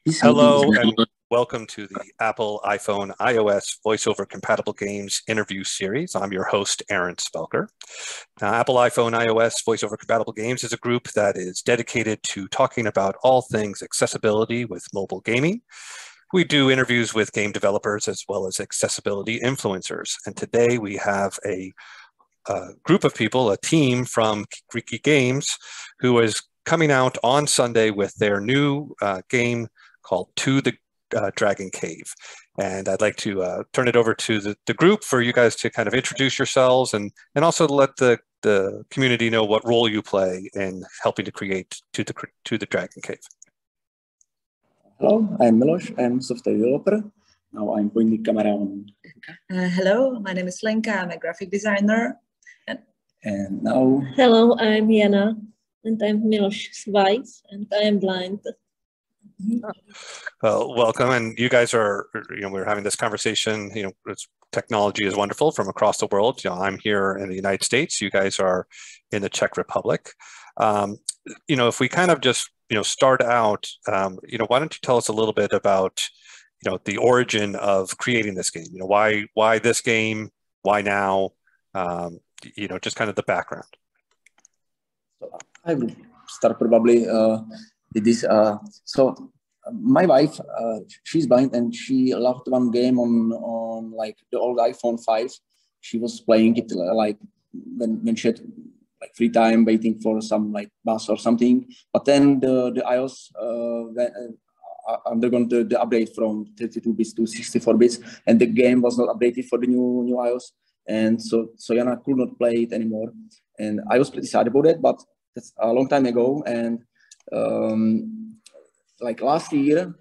Hello and welcome to the Apple, iPhone, iOS Voiceover Compatible Games interview series. I'm your host, Aaron Spelker. Now, Apple, iPhone, iOS Voiceover Compatible Games is a group that is dedicated to talking about all things accessibility with mobile gaming. We do interviews with game developers as well as accessibility influencers. And today we have a group of people, a team from Kikiriki Games, who is coming out on Sunday with their new game called To the Dragon Cave. And I'd like to turn it over to the group for you guys to kind of introduce yourselves and also to let the community know what role you play in helping to create To the Dragon Cave. Hello, I'm Miloš. I'm a software developer. Now I'm pointing the camera on. Hello, my name is Lenka. I'm a graphic designer. And now. Hello, I'm Jana, and I'm Miloš's wife, and I am blind. Well, welcome, and you guys are, we're having this conversation, technology is wonderful from across the world. I'm here in the United States, you guys are in the Czech Republic. If we kind of just, start out, why don't you tell us a little bit about, the origin of creating this game? Why this game? Why now? Just kind of the background. I will start probably with this. So my wife, she's blind, and she loved one game on like the old iPhone 5. She was playing it like when she had like free time waiting for some like bus or something. But then the iOS undergone the update from 32 bits to 64 bits, and the game was not updated for the new iOS. And so Jana could not play it anymore. And I was pretty sad about it, but that's a long time ago. And like last year,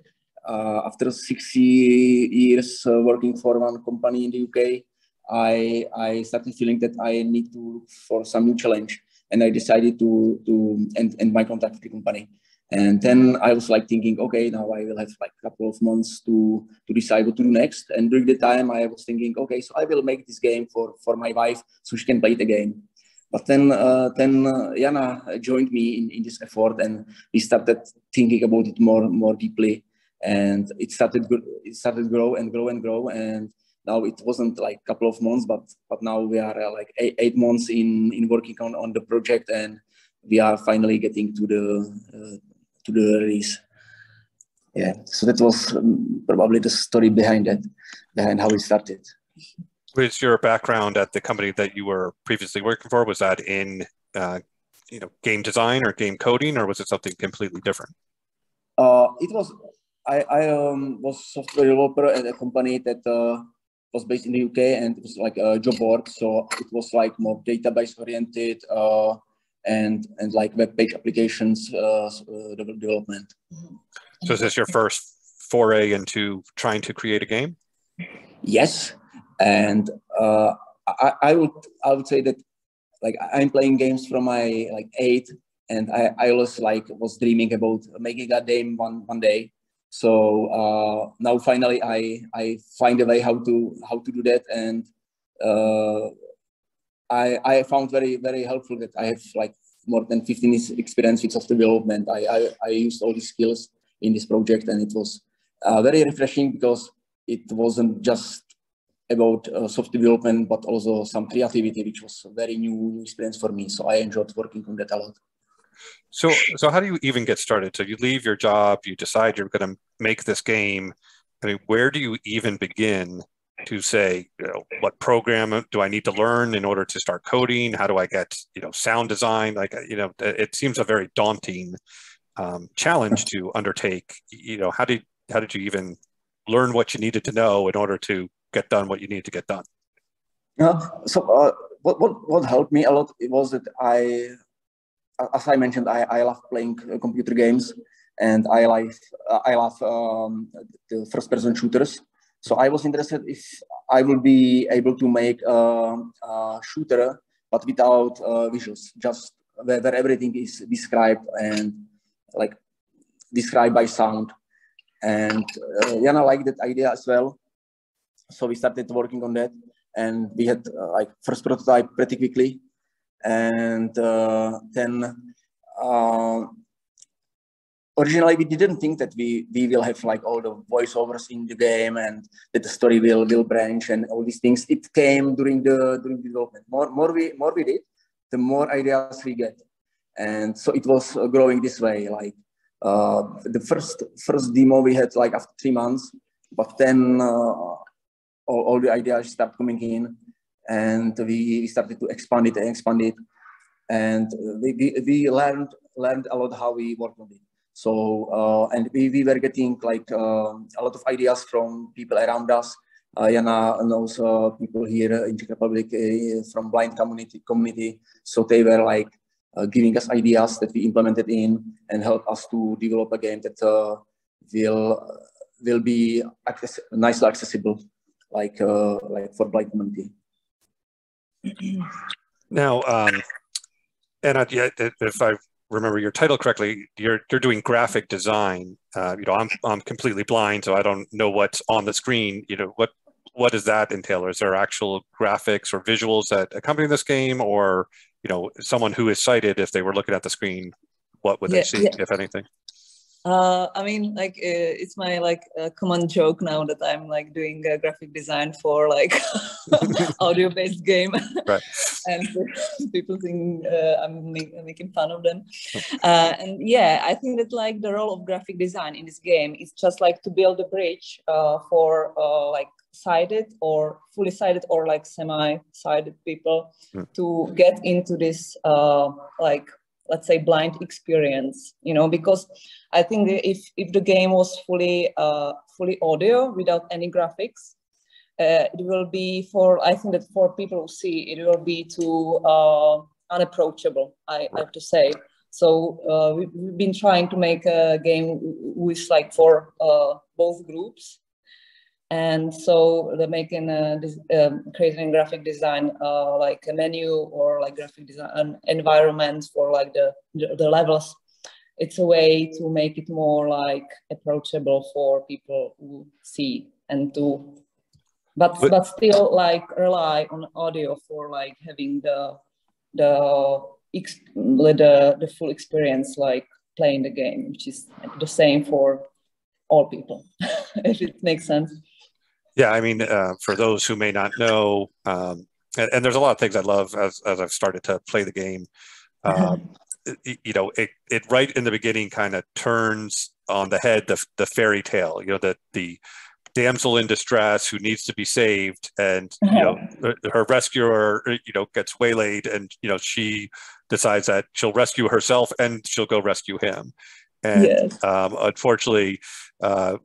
after 6 years working for one company in the UK, I started feeling that I need to look for some new challenge. And I decided to end my contract with the company. And then I was like thinking, okay, now I will have like a couple of months to decide what to do next. And during the time I was thinking, okay, so I will make this game for my wife so she can play it again. But then Jana joined me in this effort, and we started thinking about it more deeply. And it started grow and grow and grow. And now it wasn't like a couple of months, but now we are like eight months in working on the project, and we are finally getting to the release. Yeah, so that was probably the story behind how it started. Was your background at the company that you were previously working for, was that in game design or game coding, or was it something completely different? It was I was software developer at a company that was based in the UK, and it was like a job board, so it was like more database oriented and like web page applications development. So is this your first foray into trying to create a game? Yes, and I would say that like I'm playing games from my like 8, and I always like was dreaming about making a game one day. So now finally I find a way how to do that, and I found very, very helpful that I have like more than 15 years experience with software development. I used all these skills in this project, and it was very refreshing because it wasn't just about software development, but also some creativity, which was a very new experience for me. So I enjoyed working on that a lot. So how do you even get started? So you leave your job, you decide you're going to make this game. I mean, where do you even begin to say, what program do I need to learn in order to start coding? How do I get, sound design? Like, it seems a very daunting challenge to undertake. How did you even learn what you needed to know in order to get done what you need to get done? What helped me a lot was that as I mentioned, I love playing computer games, and I love the first-person shooters. So I was interested if I will be able to make a shooter, but without visuals, just where everything is described and like described by sound. And Jana liked that idea as well. So we started working on that, and we had like first prototype pretty quickly. And then originally we didn't think that we will have like all the voiceovers in the game and that the story will branch and all these things. It came during the development. More we did, the more ideas we get, and so it was growing this way. Like the first demo we had like after 3 months, but then all the ideas start coming in, and we started to expand it, and we learned a lot how we work on it. So and we were getting like a lot of ideas from people around us. Jana knows people here in Czech Republic from blind community. So they were like giving us ideas that we implemented in and help us to develop a game that will be nicely accessible, like for blind community. Now, and if I remember your title correctly, you're doing graphic design. I'm completely blind, so I don't know what's on the screen. What does that entail? Is there actual graphics or visuals that accompany this game, or someone who is sighted, if they were looking at the screen, what would they see, if anything? I mean, like it's my common joke now that I'm like doing graphic design for like audio-based game, right? And people think I'm making fun of them. And yeah, I think that like the role of graphic design in this game is just like to build a bridge for like sighted or fully sighted or like semi-sighted people to get into this like, let's say, blind experience, because I think if the game was fully audio without any graphics, it will be I think that for people who see it will be too unapproachable, I have to say. So we've been trying to make a game with like for both groups. And so they're making creating graphic design like a menu or like graphic design environment for like the levels. It's a way to make it more like approachable for people who see and but still like rely on audio for like having the full experience, like playing the game, which is the same for all people, if it makes sense. Yeah, I mean, for those who may not know, and there's a lot of things I love as I've started to play the game. It right in the beginning kind of turns on the head the fairy tale. That the damsel in distress who needs to be saved, and her rescuer gets waylaid, and she decides that she'll rescue herself and she'll go rescue him. And yes. Unfortunately,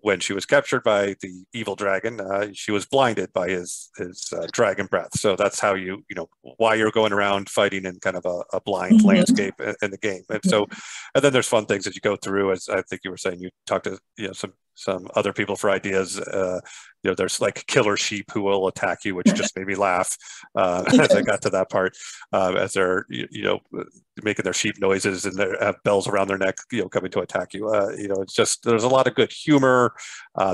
when she was captured by the evil dragon, she was blinded by his dragon breath. So that's how why you're going around fighting in kind of a blind landscape in the game. And so, and then there's fun things that you go through. As I think you were saying, you talked to some other people for ideas. There's like killer sheep who will attack you, which just made me laugh as I got to that part. As they're making their sheep noises and they have bells around their neck, coming to attack you. It's just, there's a lot of good humor.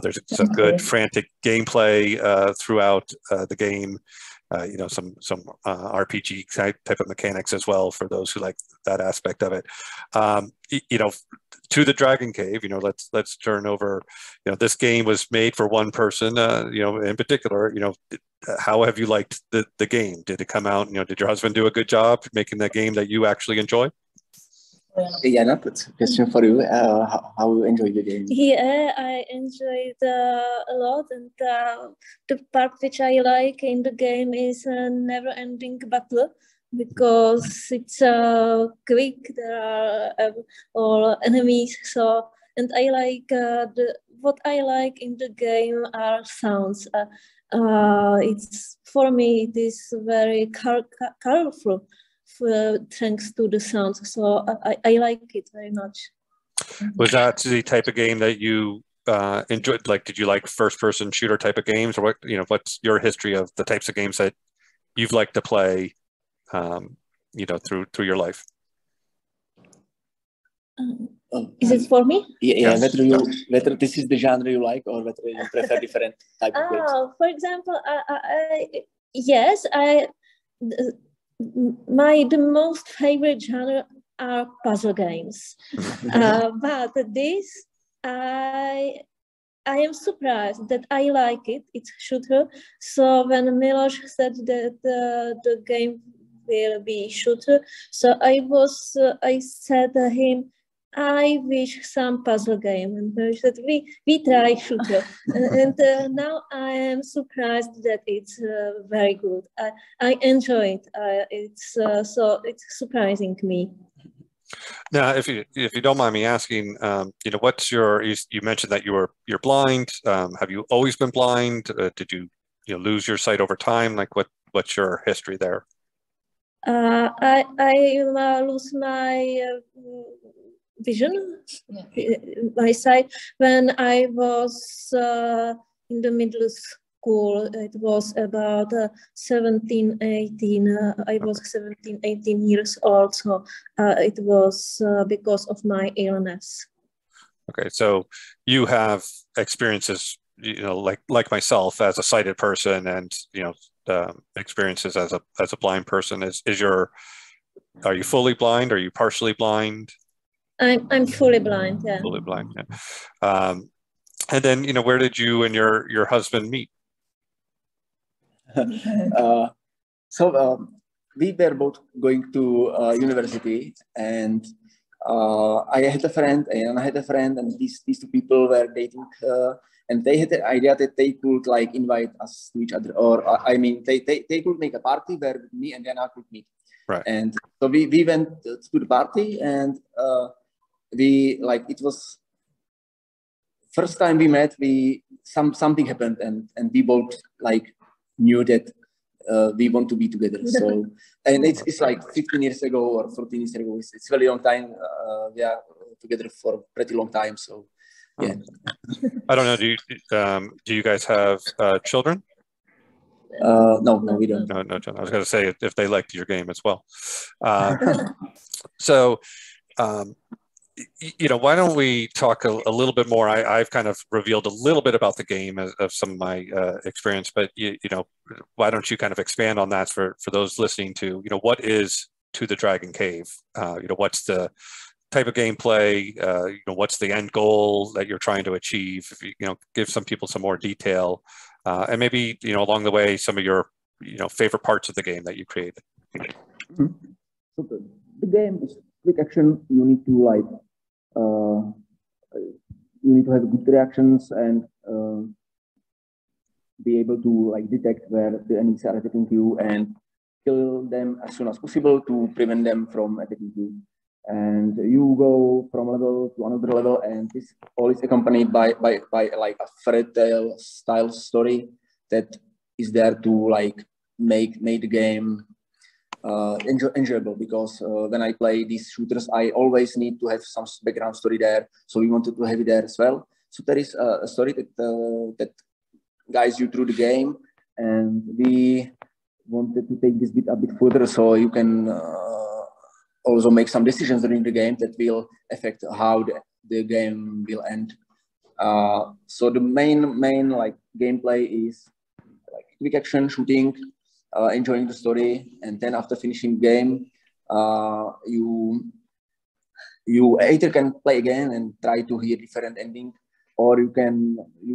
There's some good frantic gameplay throughout the game. Some RPG type of mechanics as well for those who like that aspect of it. To the Dragon Cave, let's turn over. This game was made for one person. In particular, how have you liked the game? Did it come out? Did your husband do a good job making the game that you actually enjoy? Yeah, that's a question for you. How you enjoy the game? Yeah, I enjoyed a lot, and the part which I like in the game is a never-ending battle, because it's quick. There are all enemies. So, and I like what I like in the game are sounds. It's for me it is very colorful. Thanks to the sound, so I like it very much. Was that the type of game that you enjoyed? Like, did you like first-person shooter type of games, or what? What's your history of the types of games that you've liked to play? Through your life. Is it for me? Yeah. Whether this is the genre you like, or whether you prefer different type of games. For example, the most favorite genre are puzzle games. But this, I am surprised that I like it. It's shooter. So when Miloš said that the game will be shooter, so I said to him, I wish some puzzle game, and he said we try shooter, and now I am surprised that it's very good. I enjoy it. So it's surprising me. Now, if you don't mind me asking, what's you mentioned that you're blind. Have you always been blind? Did you lose your sight over time? Like what's your history there? I lose my vision, my sight, when I was in the middle school. It was about 17, 18. I was 17, 18 years old. So it was because of my illness. Okay, so you have experiences, like myself as a sighted person, and experiences as a blind person. Are you fully blind? Are you partially blind? I'm fully blind. Yeah. Fully blind. Yeah. And then where did you and your husband meet? So we were both going to university, and I had a friend, and I had a friend, and these two people were dating, and they had the idea that they could like invite us to each other, or I mean, they could make a party where me and Jana could meet. Right. And so we went to the party, and it was first time we met. Something happened, and we both like knew that we want to be together. So, and it's like 15 years ago or 14 years ago. It's a very long time. We are together for a pretty long time. So, yeah. I don't know. Do you guys have children? No, we don't. No, children. I was going to say if they liked your game as well. So, why don't we talk a little bit more? I've kind of revealed a little bit about the game of some of my experience, but why don't you kind of expand on that for those listening to what is To the Dragon Cave? What's the type of gameplay? What's the end goal that you're trying to achieve? If you give some people some more detail, and maybe along the way some of your favorite parts of the game that you created. So the game is quick action. You need to you need to have good reactions and be able to detect where the enemies are attacking you and kill them as soon as possible to prevent them from attacking you. And you go from level to another level, and this all is accompanied by like a fairy tale style story that is there to make the game enjoyable, because when I play these shooters, I always need to have some background story there. So we wanted to have it there as well. So there is a story that guides you through the game, and we wanted to take this bit a bit further, so you can also make some decisions during the game that will affect how the game will end. So the main gameplay is quick action shooting, enjoying the story, and then after finishing the game, you either can play again and try to hear different ending, or you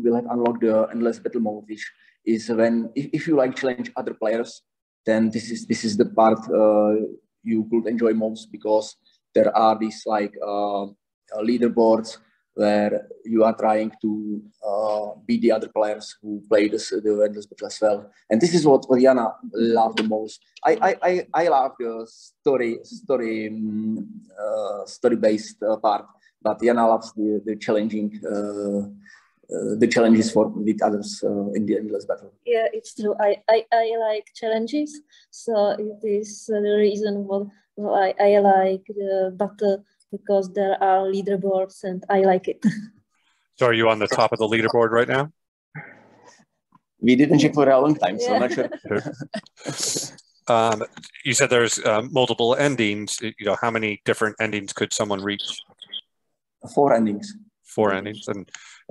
will have unlocked the endless battle mode, which is when if you challenge other players, then this is the part you could enjoy most, because there are these leaderboards where you are trying to beat the other players who play the endless battle as well. And this is what Jana loved the most. I love the story-based part, but Jana loves the challenging the challenges with others in the endless battle. Yeah, it's true. I like challenges, so it is the reason why I like the battle, because there are leaderboards and I like it. So are you on the top of the leaderboard right now? We didn't check for a long time, so I'm not sure. You said there's multiple endings. How many different endings could someone reach? 4 endings. 4 endings.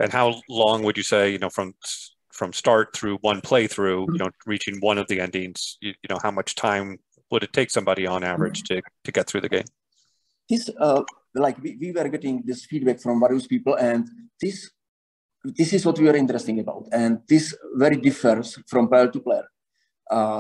And how long would you say, from start through one playthrough, reaching one of the endings, how much time would it take somebody on average to get through the game? this like we were getting this feedback from various people, and this is what we are interested about, and this very differs from player to player.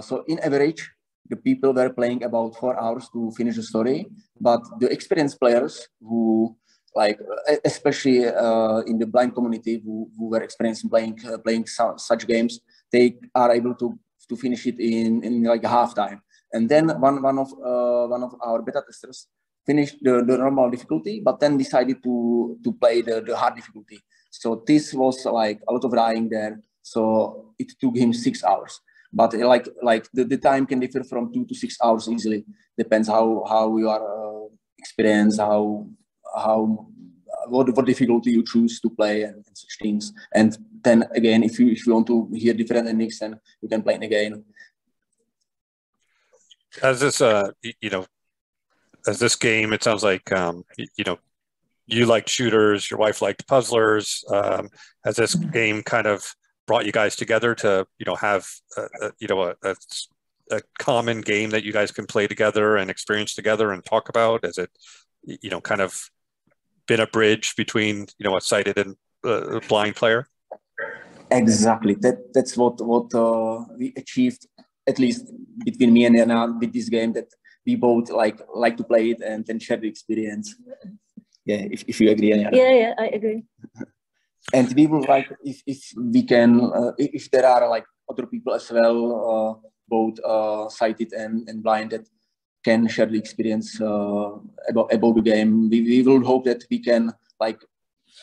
So in average, the people were playing about 4 hours to finish the story, but the experienced players who, like, especially in the blind community, who were experienced playing such games, they are able to finish it in like half time. And then one of our beta testers finished the normal difficulty, but then decided to play the hard difficulty. So this was like a lot of dying there. So it took him 6 hours. But like the time can differ from 2 to 6 hours easily. Depends how you are experienced, what difficulty you choose to play and such things. And then again, if you want to hear different endings, then you can play it again. As this as this game, it sounds like you liked shooters, your wife liked puzzlers. Has this game kind of brought you guys together to have a common game that you guys can play together and experience together and talk about? Has it kind of been a bridge between a sighted and blind player? Exactly. That's what we achieved, at least between me and Anna, with this game, that we both like to play it and then share the experience. Yeah, if you agree, Anna. Yeah, I agree. And we would like, if we can, if there are like other people as well, both sighted and blind, that can share the experience about the game. We will hope that we can, like,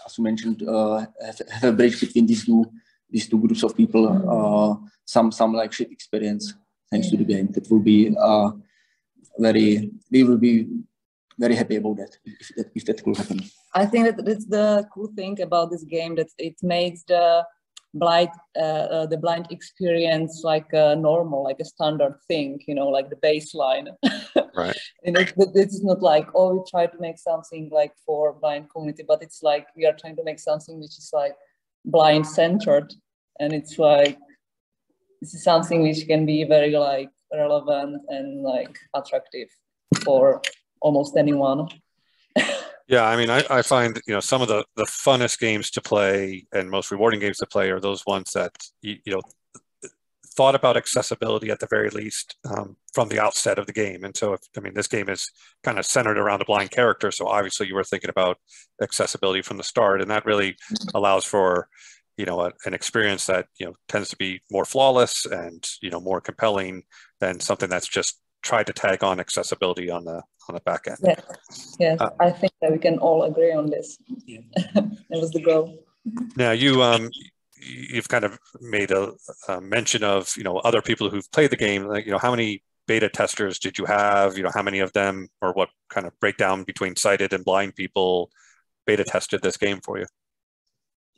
as you mentioned, have a bridge between these two groups of people. Some like shared experience thanks to the game. That will be we will be very happy about that if that could happen. I think that that's the cool thing about this game, that it makes the blind experience like a normal, like a standard thing, like the baseline. Right. This is not like, oh, we try to make something like for blind community, but it's like we are trying to make something which is like blind centered, and it's like this is something which can be very like relevant and like attractive for almost anyone. Yeah, I mean, I find some of the funnest games to play and most rewarding games to play are those ones that thought about accessibility at the very least from the outset of the game. And so, this game is kind of centered around a blind character, so obviously you were thinking about accessibility from the start, and that really allows for an experience that tends to be more flawless and more compelling than something that's just tried to tag on accessibility on the back end. Yes, I think that we can all agree on this. Yeah. That was the goal. Now you've kind of made a mention of other people who've played the game. Like how many beta testers did you have? How many of them, or what kind of breakdown between sighted and blind people beta tested this game for you?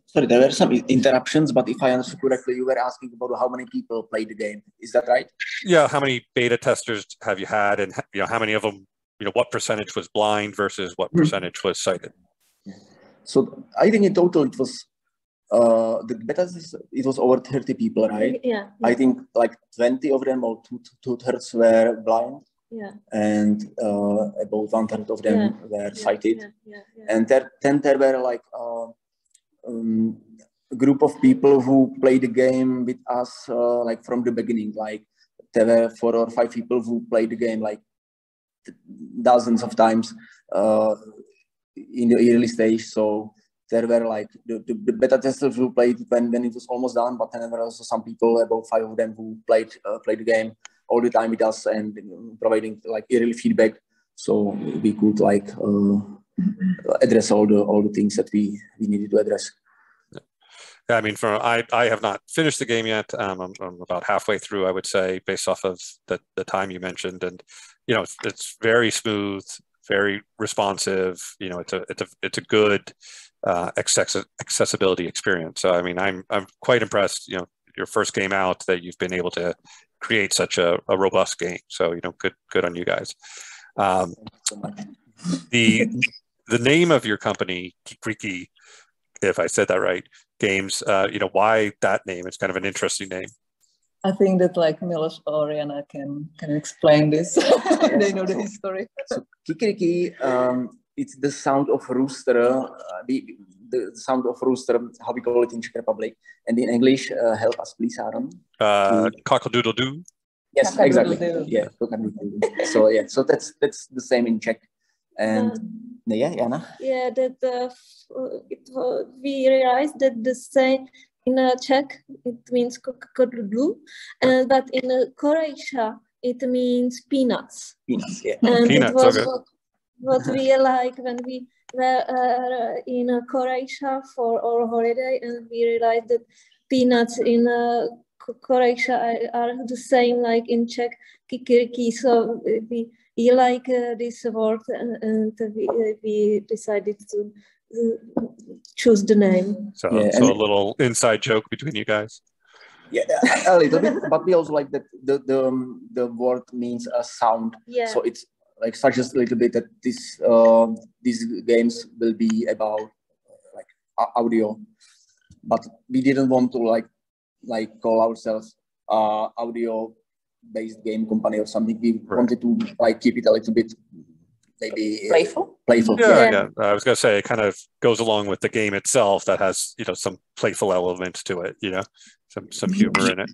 Sorry, there were some interruptions, but if I understood correctly, you were asking about how many people played the game. Is that right? Yeah, how many beta testers have you had, and how many of them, what percentage was blind versus what percentage was sighted? So I think in total it was the beta testers, it was over 30 people, right? Yeah. I think like 20 of them, or two-thirds, were blind. Yeah. And about 1/3 of them were sighted. Yeah. And then there were like a group of people who played the game with us like from the beginning. Like there were 4 or 5 people who played the game like dozens of times in the early stage. So there were like the beta testers who played when it was almost done, but then there were also some people, about 5 of them, who played the game all the time with us and providing like early feedback, so we could like address all the things that we needed to address. Yeah, I have not finished the game yet. I'm about halfway through, I would say, based off of the time you mentioned, and it's very smooth, very responsive. It's a good accessibility experience. So I'm quite impressed. Your first game out, that you've been able to create such a robust game. So good on you guys. The name of your company, Kikiriki, if I said that right, Games, why that name? It's kind of an interesting name. I think that like Milos or Rihanna can explain this. They know the history. So Kikiriki, it's the sound of rooster, the sound of rooster, how we call it in Czech Republic. And in English, help us please, Aaron. Cock-a-doodle-doo. Yes, exactly. Yeah, so yeah, so that's the same in Czech. And yeah, Jana? Yeah, that we realized that the same in Czech it means cock-a-doodle, but in Croatia it means peanuts. Peanuts, yeah. And Peanuts, it was okay. what we like when we were in Croatia for our holiday, and we realized that peanuts in Croatia are the same like in Czech Kikiriki. So we like this word, and we decided to choose the name. So, Yeah, so a little inside joke between you guys. Yeah, a little bit, but we also like that the word means a sound. Yeah. So it's like suggests a little bit that these games will be about like audio, but we didn't want to like call ourselves audio based game company or something. We wanted to like keep it a little bit maybe Playful. Yeah. I was gonna say it kind of goes along with the game itself that has, you know, some playful elements to it, you know, some humor in it.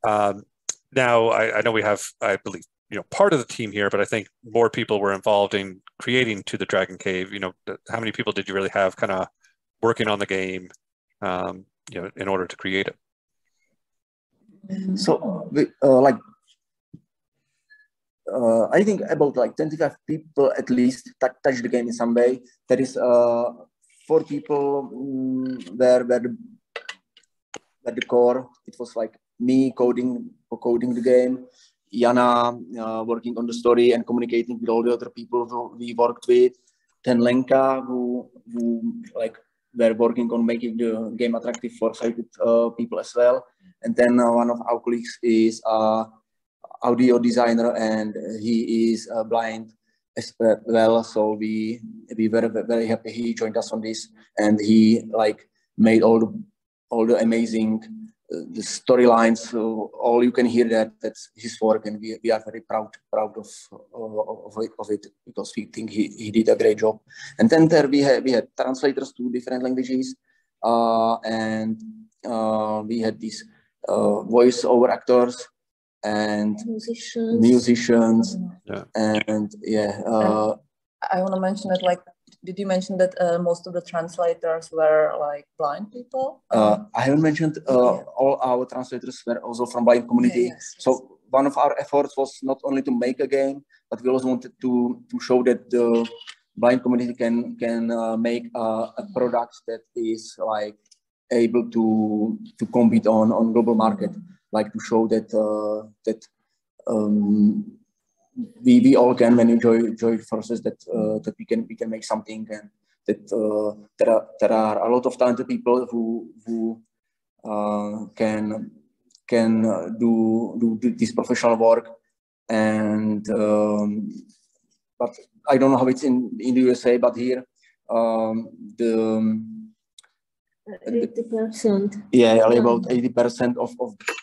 Now I know we have, I believe, you know, part of the team here, but I think more people were involved in creating To the Dragon Cave. You know, how many people did you really have kind of working on the game, you know, in order to create it? So I think about like 25 people at least touch the game in some way. There is 4 people where the core. It was like me coding the game, Jana working on the story and communicating with all the other people who we worked with. Then Lenka, who like were working on making the game attractive for sighted people as well. And then one of our colleagues is audio designer, and he is blind as well. So we were very happy he joined us on this, and he like made all the amazing the storylines. So all you can hear that's his work, and we are very proud of it because we think he did a great job. And then there we had translators to different languages, and we had these voice-over actors and musicians. Yeah. And yeah. I want to mention that, like, did you mention that most of the translators were like blind people? I haven't mentioned all our translators were also from blind community. Yes. So one of our efforts was not only to make a game, but we also wanted to show that the blind community can make a product that is like able to compete on global market, like to show that we all can when enjoy the process, that we can make something, and that there are a lot of talented people who can do this professional work. And but I don't know how it's in the USA, but here the 80%. Yeah, about 80% of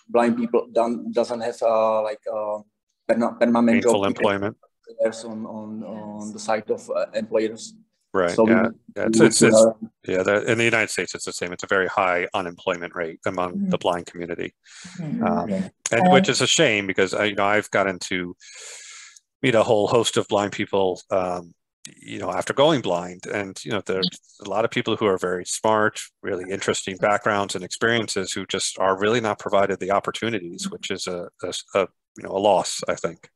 blind people doesn't have permanent job employment. There's on the side of employers. Right. So yeah. It's in the United States, it's the same. It's a very high unemployment rate among the blind community, and which is a shame because I've gotten to meet a whole host of blind people, after going blind, and there's a lot of people who are very smart, really interesting backgrounds and experiences who just are really not provided the opportunities, which is a loss, I think.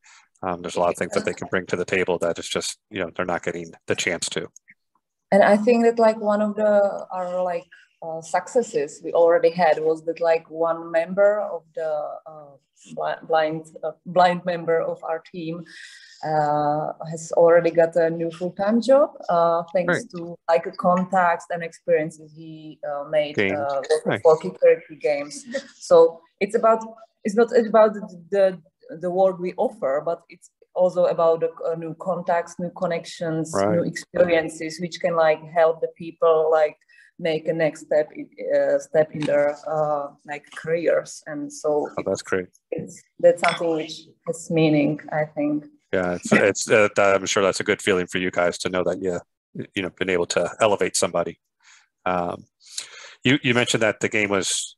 There's a lot of things that they can bring to the table that is just, they're not getting the chance to. And I think that one of our successes we already had was that one member of the blind member of our team has already got a new full-time job thanks to contacts and experiences he made for Kikiriki Games. So it's not about the work we offer, but it's also about new contacts, new connections, new experiences, which can help the people make a next step in their like careers. And so that's great. That's something which has meaning, I think. Yeah, I'm sure that's a good feeling for you guys to know that been able to elevate somebody. You mentioned that the game was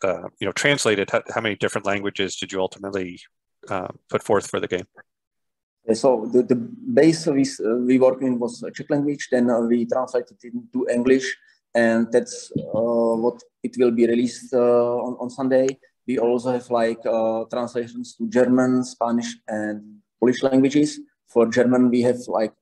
translated. How many different languages did you ultimately put forth for the game? So the base we worked in was Czech language. Then we translated it into English, and that's what it will be released on Sunday. We also have like translations to German, Spanish, and Polish languages. For German, we have like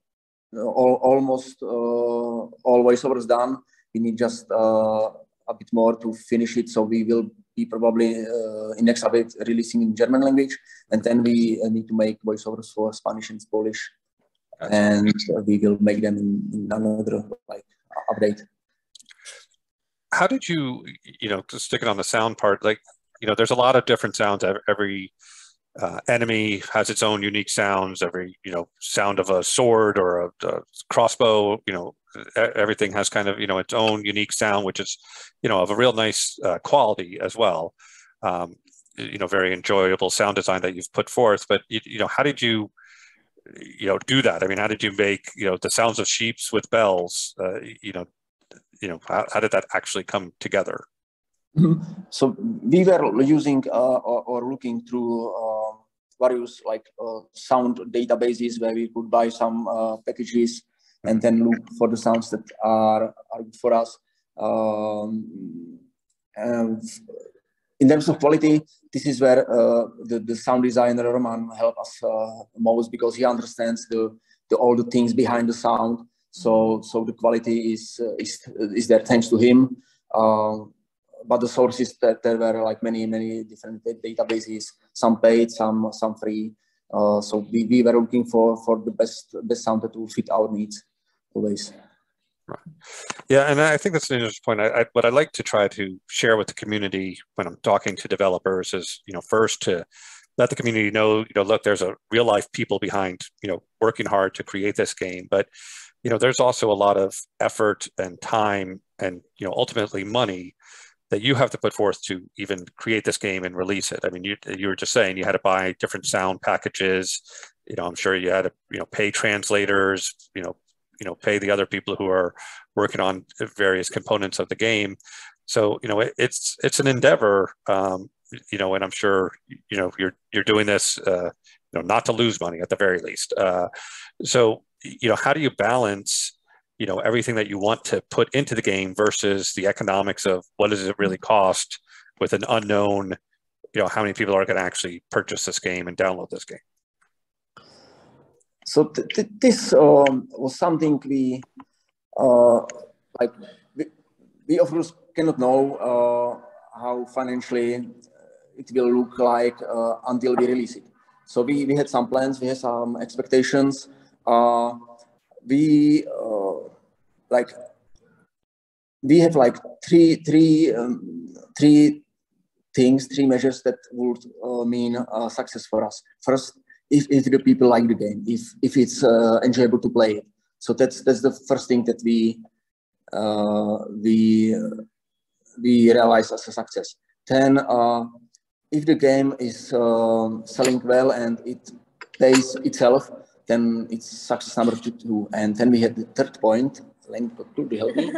almost all voiceovers done. We need just a bit more to finish it. So we will be probably in next update releasing in German language, and then we need to make voiceovers for Spanish and Polish, and we will make them in another like update. How did you, just sticking on the sound part, like, there's a lot of different sounds. Every enemy has its own unique sounds. Every, sound of a sword or a crossbow, everything has kind of, its own unique sound, which is, of a real nice quality as well. Very enjoyable sound design that you've put forth. But, how did you, do that? I mean, how did you make, the sounds of sheeps with bells, how did that actually come together? So we were using or looking through various like sound databases where we could buy some packages and then look for the sounds that are good for us. And in terms of quality, this is where the sound designer Roman helped us most, because he understands all the things behind the sound. So the quality is there thanks to him. But the sources that there were like many different databases, some paid, some free. So we were looking for the best sound that will fit our needs always. Right. Yeah, and I think that's an interesting point. What I like to try to share with the community when I'm talking to developers is, first to let the community know, look, there's a real life people behind, working hard to create this game, but there's also a lot of effort and time and, ultimately money that you have to put forth to even create this game and release it. I mean, you were just saying you had to buy different sound packages. I'm sure you had to, pay translators, pay the other people who are working on various components of the game. So, it's an endeavor, and I'm sure, you're doing this, not to lose money at the very least. So, how do you balance, everything that you want to put into the game versus the economics of what does it really cost with an unknown, how many people are going to actually purchase this game and download this game? So this was something we of course cannot know how financially it will look like until we release it. So we had some plans, we had some expectations. We have like three measures that would mean success for us. First, if the people like the game, if it's enjoyable to play it. So that's the first thing that we realize as a success. Then, if the game is selling well and it pays itself, then it's success number 2. And then we had the third point. Could you help me?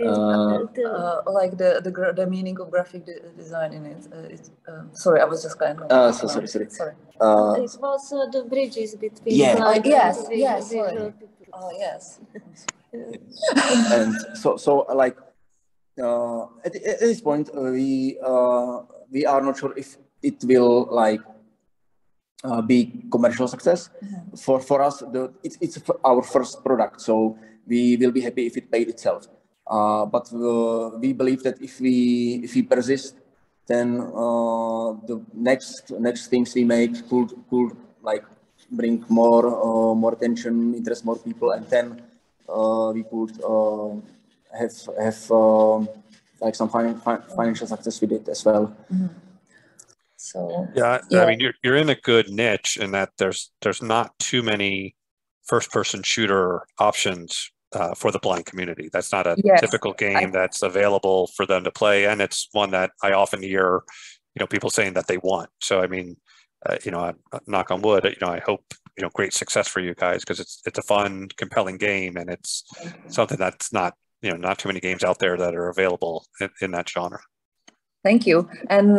Like the meaning of graphic design in it. Sorry, I was just kind of. Sorry. It was the bridges between. Yeah. Yes. And so like at this point we are not sure if it will like be commercial success. Mm-hmm. For us, it's our first product, so we will be happy if it paid itself. But we believe that if we persist, then the next things we make could like bring more attention, interest more people, and then we could have like some financial success with it as well. Mm-hmm. So yeah, I mean, you're in a good niche in that there's not too many first-person shooter options for the blind community. That's not a Yes, typical game that's available for them to play, and it's one that I often hear, people saying that they want. So I mean, I knock on wood. I hope great success for you guys, because it's a fun, compelling game, and it's something that's not not too many games out there that are available in that genre. Thank you. And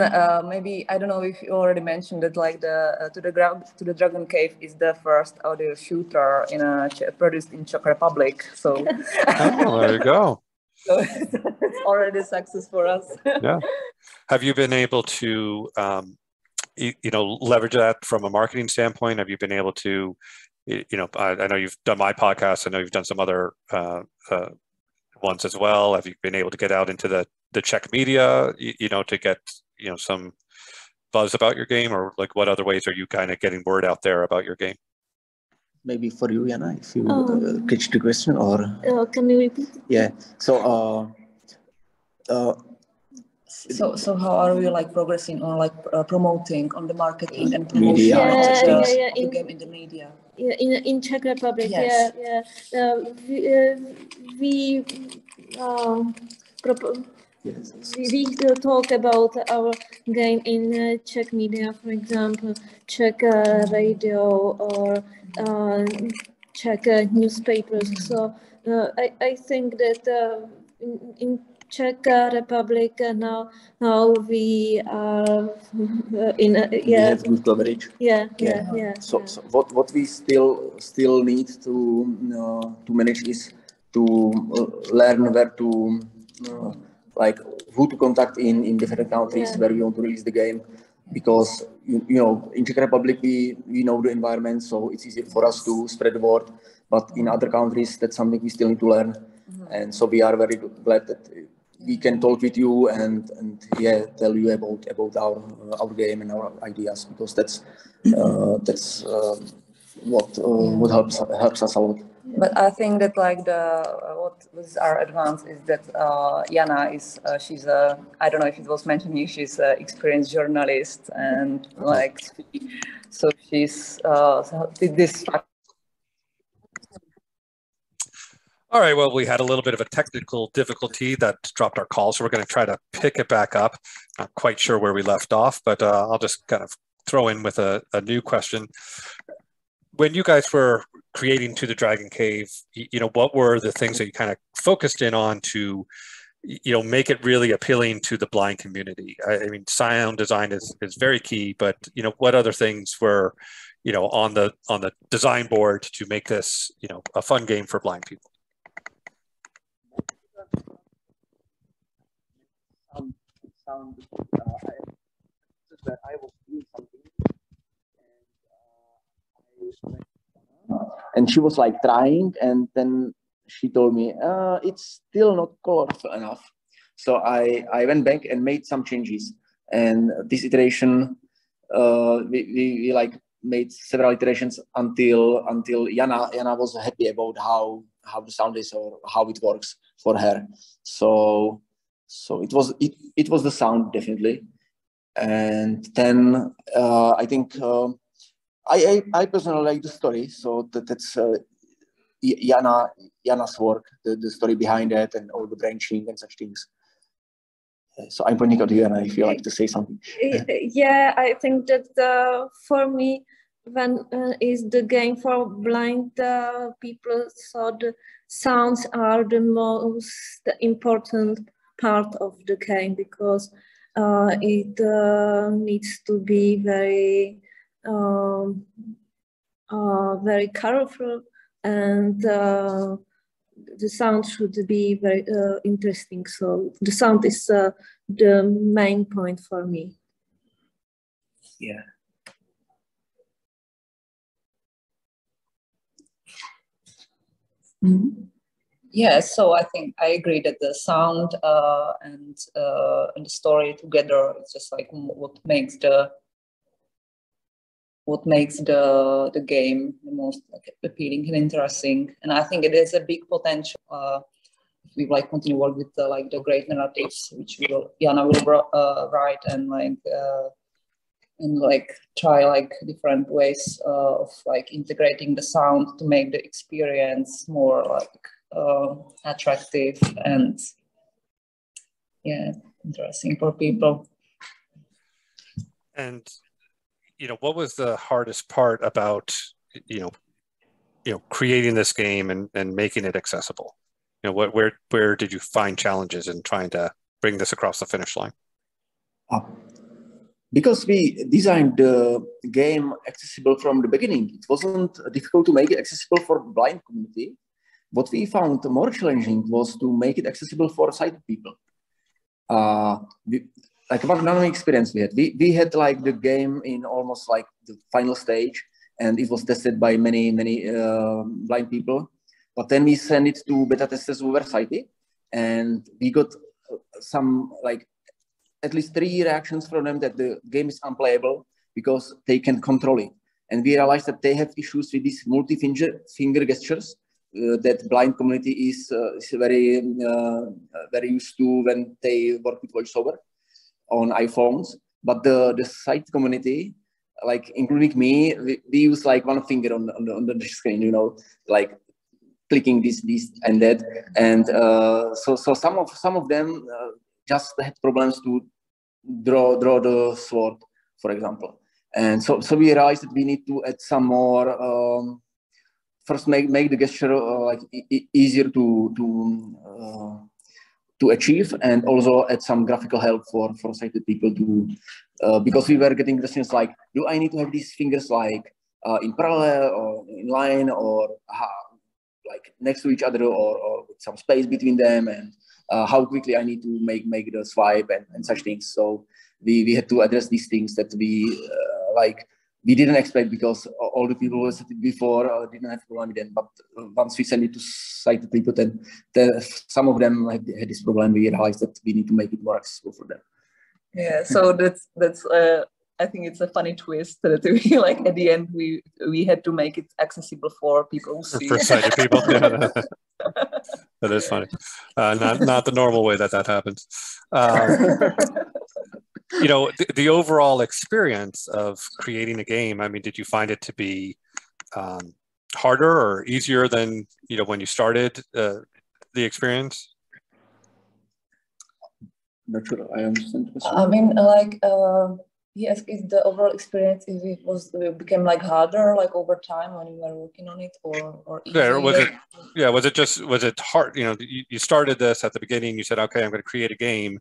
maybe, I don't know if you already mentioned it, like To the Dragon Cave is the first audio shooter produced in Czech Republic. So there you go. So it's already a success for us. Yeah. Have you been able to leverage that from a marketing standpoint? Have you been able to, I know you've done my podcast. I know you've done some other ones as well. Have you been able to get out into the Czech media, to get, some buzz about your game, or like what other ways are you kind of getting word out there about your game? Maybe for you, Jana, if you catch the question, or can you repeat? Yeah. So So how are we like progressing on like promoting on the marketing and promotion media, of the game in the media? Yeah, in Czech Republic. Yes. We talk about our game in Czech media, for example, Czech radio or Czech newspapers. So I think that in Czech Republic now we are in we have good coverage. Yeah. So what we still need to manage is to learn where to like who to contact in different countries where we want to release the game, because in Czech Republic we know the environment, so it's easy for us to spread the word. But in other countries, that's something we still need to learn, and so we are very glad that we can talk with you and tell you about our game and our ideas, because that's what helps us a lot. But I think that like what was our advance is that Jana is she's I don't know if it was mentioned, she's an experienced journalist, and like so she's this. All right, well, we had a little bit of a technical difficulty that dropped our call, so we're going to try to pick it back up. Not quite sure where we left off, but I'll just kind of throw in with a new question. When you guys were creating To the Dragon Cave, what were the things that you kind of focused in on to, make it really appealing to the blind community? I mean, sound design is very key, but, what other things were, on the design board to make this, a fun game for blind people? I was doing something, and she was like trying, and then she told me it's still not colorful enough. So I went back and made some changes, and this iteration we like made several iterations until Jana was happy about how the sound is or how it works for her. So it was the sound, definitely. And then I think I personally like the story, so that's Jana's work, the story behind it and all the branching and such things. So I'm pointing out to Jana if you like to say something. Yeah, I think that for me, when is the game for blind people, so the sounds are the most important part of the game, because it needs to be very very colorful, and the sound should be very interesting. So the sound is the main point for me. Yeah. Mm-hmm. Yeah, so I think I agree that the sound and the story together is just like what makes the game the most like appealing and interesting. And I think it is a big potential if we like continue work with the great narratives which Jana will write, and try like different ways of like integrating the sound to make the experience more like attractive and interesting for people. And what was the hardest part about creating this game and making it accessible? Where did you find challenges in trying to bring this across the finish line? Because we designed the game accessible from the beginning, it wasn't difficult to make it accessible for the blind community. What we found more challenging was to make it accessible for sighted people. Like one experience we had like the game in almost like the final stage, and it was tested by many blind people. But then we sent it to beta testers who were sighted, and we got some like at least 3 reactions from them that the game is unplayable because they can control it. And we realized that they have issues with these multi-finger gestures that blind community is very used to when they work with VoiceOver on iPhones. But the sight community, like including me, we use like one finger on the screen, like clicking this and that. And so some of them just had problems to draw the sword, for example. And so we realized that we need to add some more. First, make the gesture like easier to achieve, and also add some graphical help for sighted people to because we were getting questions like, do I need to have these fingers like in parallel or in line or like next to each other or with some space between them, and how quickly I need to make the swipe and such things. So we had to address these things that we didn't expect, because all the people who said it before didn't have problem with them. But once we sent it to sighted people, then some of them had this problem. We realized that we need to make it more accessible for them. Yeah, so that's I think it's a funny twist that we like at the end we had to make it accessible for people who see. For sighted people, yeah. That is funny. Not the normal way that happens. The overall experience of creating a game, I mean, did you find it to be harder or easier than when you started the experience? Not sure I understand the question. I mean, like yes, is the overall experience, if it became like harder like over time when you were working on it, or easier? Was it hard? You started this at the beginning, you said, okay, I'm going to create a game.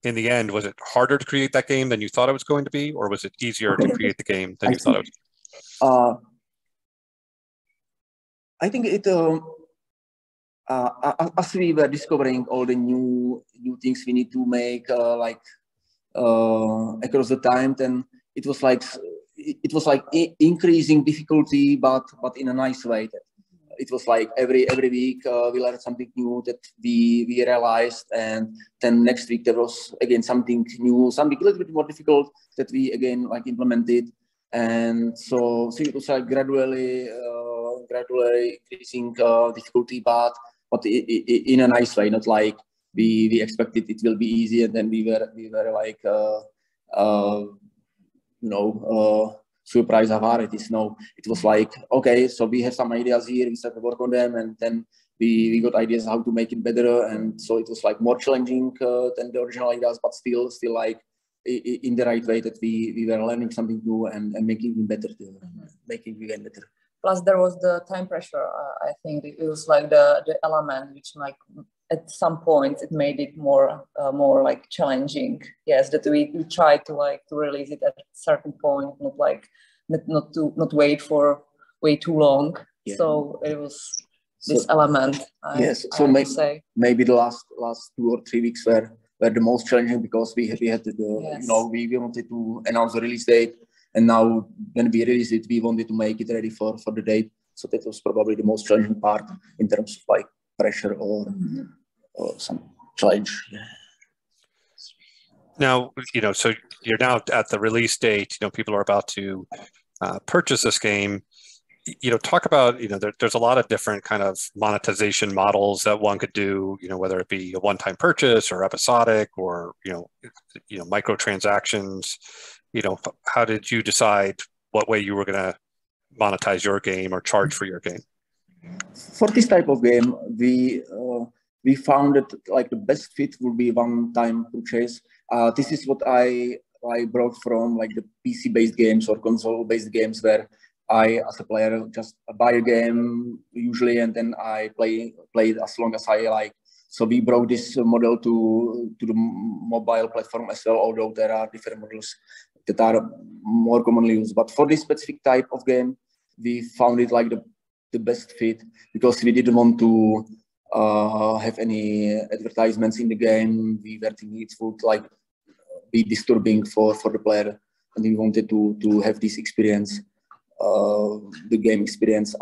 In the end, was it harder to create that game than you thought it was going to be, or was it easier to create the game than you thought it was? I think it as we were discovering all the new things we need to make across the time, then it was like increasing difficulty, but in a nice way. It was like every week we learned something new that we realized, and then next week there was again something new, something a little bit more difficult that we again like implemented, and so it was like gradually increasing difficulty, but in a nice way, not like we expected it will be easy, and then we were like surprise how hard it is. No, it was like, okay, so we have some ideas here, we started to work on them, and then we got ideas how to make it better, and so it was like more challenging than the original ideas, but still like in the right way, that we were learning something new and making it better, making it again better. Plus there was the time pressure. I think it was like the element which like at some point it made it more like challenging. Yes, that we tried to release it at a certain point, not wait for way too long. Yeah. So it was this element. Maybe the last 2 or 3 weeks were the most challenging, because we had we wanted to announce the release date, and now when we release it, we wanted to make it ready for the date. So that was probably the most challenging part in terms of like pressure or some challenge. Yeah. Now, so you're now at the release date, people are about to purchase this game. Talk about, there's a lot of different kind of monetization models that one could do, whether it be a one-time purchase or episodic or, microtransactions. How did you decide what way you were going to monetize your game or charge for your game? For this type of game, we found that like the best fit would be one-time purchase. This is what I brought from like the PC-based games or console-based games, where I, as a player, just buy a game usually, and then I play it as long as I like. So we brought this model to the mobile platform as well, although there are different models that are more commonly used. But for this specific type of game, we found it like the best fit, because we didn't want to have any advertisements in the game. We were thinking it would like be disturbing for the player, and we wanted to have this experience, the game experience,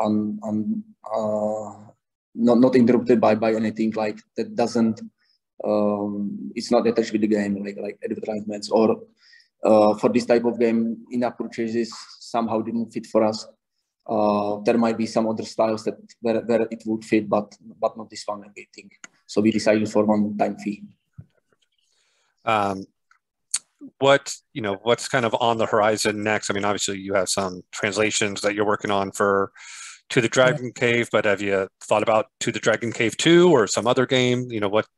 not interrupted by anything like that doesn't. It's not attached with the game, like advertisements, or for this type of game, in-app purchases somehow didn't fit for us. There might be some other styles that where it would fit, but not this one, I think. So we decided for one-time fee. What's kind of on the horizon next? I mean, obviously you have some translations that you're working on for To the Dragon Cave, but have you thought about To the Dragon Cave 2 or some other game?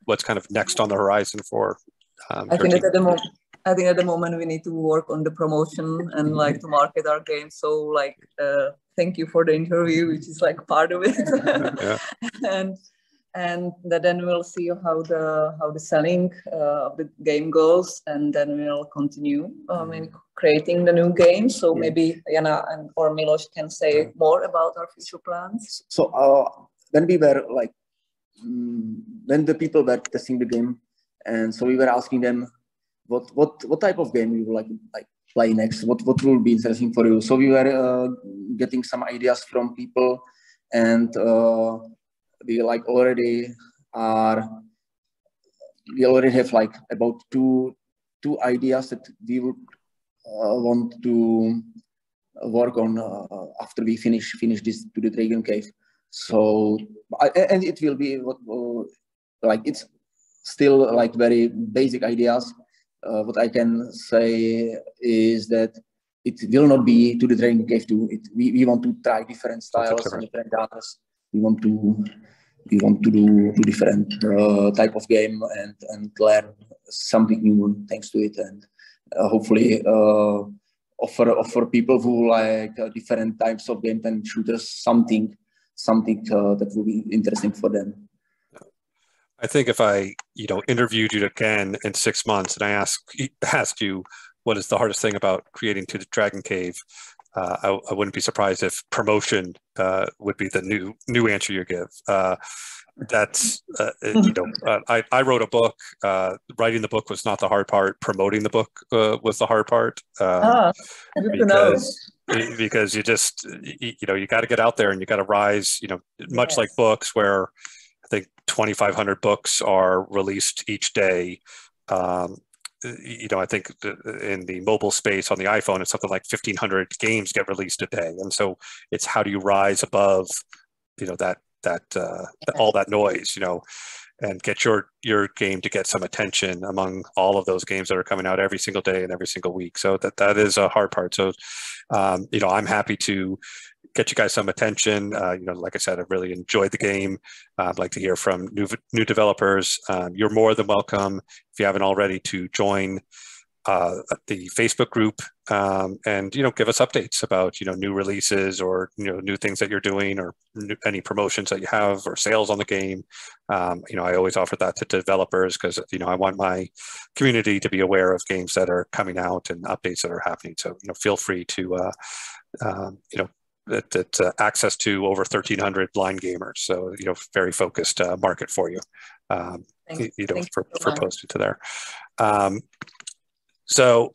What's kind of next on the horizon for I think at the moment we need to work on the promotion and like to market our game. So like thank you for the interview, which is like part of it. Yeah. and then we'll see how the selling of the game goes, and then we'll continue creating the new game. So maybe Jana or Milos can say more about our future plans. So when we were like when the people were testing the game, and so we were asking them what type of game you would like play next, what will be interesting for you. So we were getting some ideas from people, and we already have like about two ideas that we would want to work on after we finish this To the Dragon Cave. So and it will be like it's still like very basic ideas. What I can say is that it will not be To the Dragon Cave 2. We want to try different styles and different genres. We want to do different type of game and learn something new thanks to it, and hopefully offer people who like different types of games and shooters something that will be interesting for them. I think if I interviewed you again in 6 months and I asked you what is the hardest thing about creating To the Dragon Cave, I wouldn't be surprised if promotion would be the new answer you give. That's I wrote a book. Writing the book was not the hard part. Promoting the book was the hard part. Because you just you got to get out there and you got to rise. Much like books, where I think 2,500 books are released each day. I think in the mobile space on the iPhone, it's something like 1,500 games get released a day. And so it's how do you rise above, all that noise, and get your game to get some attention among all of those games that are coming out every single day and every single week. So that is a hard part. So, I'm happy to get you guys some attention. Like I said, I've really enjoyed the game. I'd like to hear from new developers. You're more than welcome, if you haven't already, to join the Facebook group and give us updates about new releases or new things that you're doing, or any promotions that you have or sales on the game. I always offer that to developers because I want my community to be aware of games that are coming out and updates that are happening. So feel free to it's access to over 1,300 blind gamers, so very focused market for you. For posting to there. So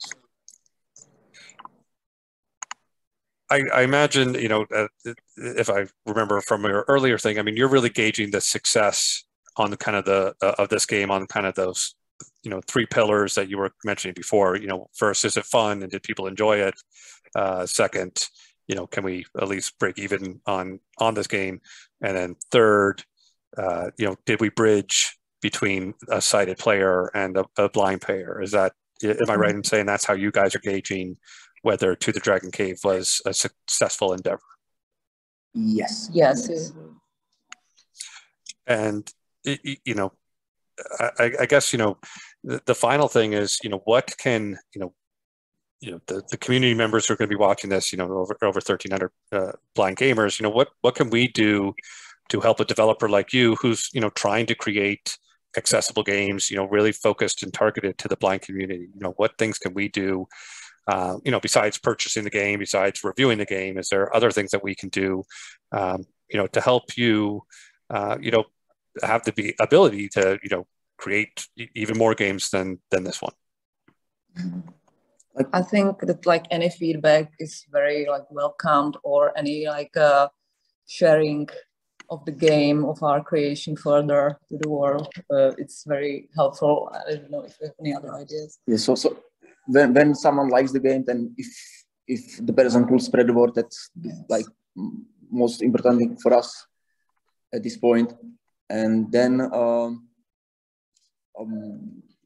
I imagine if I remember from your earlier thing, I mean, you're really gauging the success on the kind of of this game on kind of those 3 pillars that you were mentioning before. First, is it fun and did people enjoy it? Second, can we at least break even on this game? And then third, did we bridge between a sighted player and a blind player? Am I right in saying that's how you guys are gauging whether To the Dragon Cave was a successful endeavor? Yes. Yes. And, you know, I guess, you know, the final thing is, you know, what can, the community members who are going to be watching this, you know, over 1,300 blind gamers, you know, what can we do to help a developer like you who's, you know, trying to create accessible games, you know, really focused and targeted to the blind community? You know, what things can we do, you know, besides purchasing the game, besides reviewing the game? Is there other things that we can do, you know, to help you, you know, have the ability to, you know, create even more games than this one? I think that like any feedback is very like welcomed, or any like sharing of the game, of our creation further to the world. It's very helpful. I don't know if you have any other ideas. Yeah, so when someone likes the game, then if the person could spread the word, that's like most important thing for us at this point. And then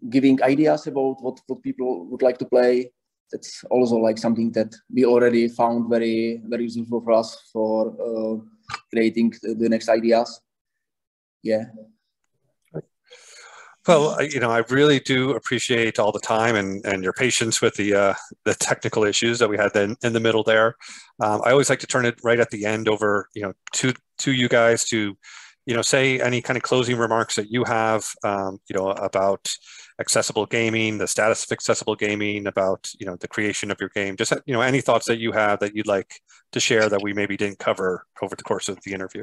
giving ideas about what people would like to play. That's also like something that we already found very, very useful for us for creating the next ideas. Yeah. Well, you know, I really do appreciate all the time and your patience with the technical issues that we had then in the middle there. I always like to turn it right at the end over, you know, to you guys to, you know, say any kind of closing remarks that you have, you know, about accessible gaming, the status of accessible gaming, about, you know, the creation of your game. Just, you know, any thoughts that you have that you'd like to share that we maybe didn't cover over the course of the interview.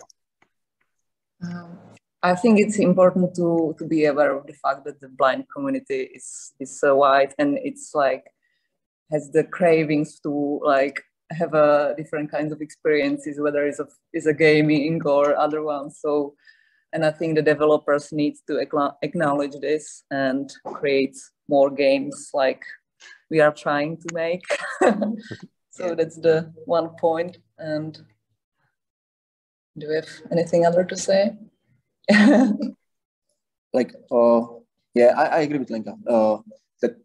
I think it's important to be aware of the fact that the blind community is so wide, and it's like has the cravings to like have a different kinds of experiences, whether it's a gaming or other ones. So, and I think the developers need to acknowledge this and create more games like we are trying to make. So that's the one point. And do we have anything other to say? Like, yeah, I agree with Lenka that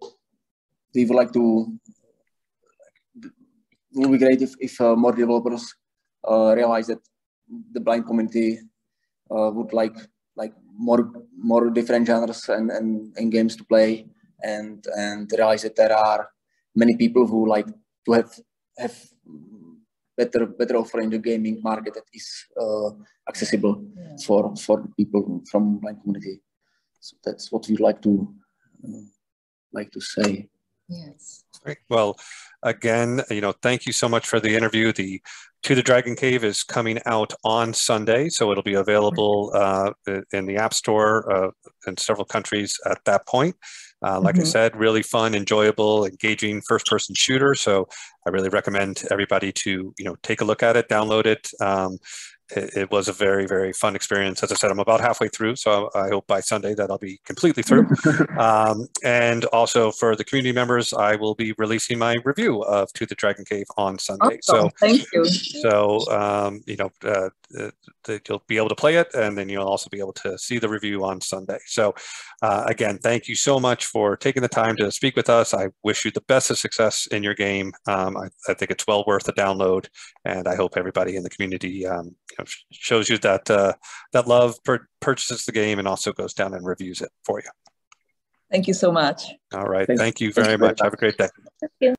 we would like to. It would be great if more developers realize that the blind community would like more different genres and games to play, and realize that there are many people who like to have better offer in the gaming market that is accessible for people from blind community. So that's what we'd like to say. Yes. Great. Well, again, you know, thank you so much for the interview. The To the Dragon Cave is coming out on Sunday, so it'll be available in the App Store in several countries at that point. Like I said, really fun, enjoyable, engaging first-person shooter. So I really recommend everybody to, you know, take a look at it, download it. It was a very, very fun experience. As I said, I'm about halfway through, so I hope by Sunday that I'll be completely through. And also for the community members, I will be releasing my review of To the Dragon Cave on Sunday. Awesome. So thank you. So, you know, you'll be able to play it, and then you'll also be able to see the review on Sunday. So again, thank you so much for taking the time to speak with us. I wish you the best of success in your game. I think it's well worth a download, and I hope everybody in the community you know, shows you that that love, purchases the game, and also goes down and reviews it for you. Thank you so much. All right. Thank you very much. Have a great day. Thank you.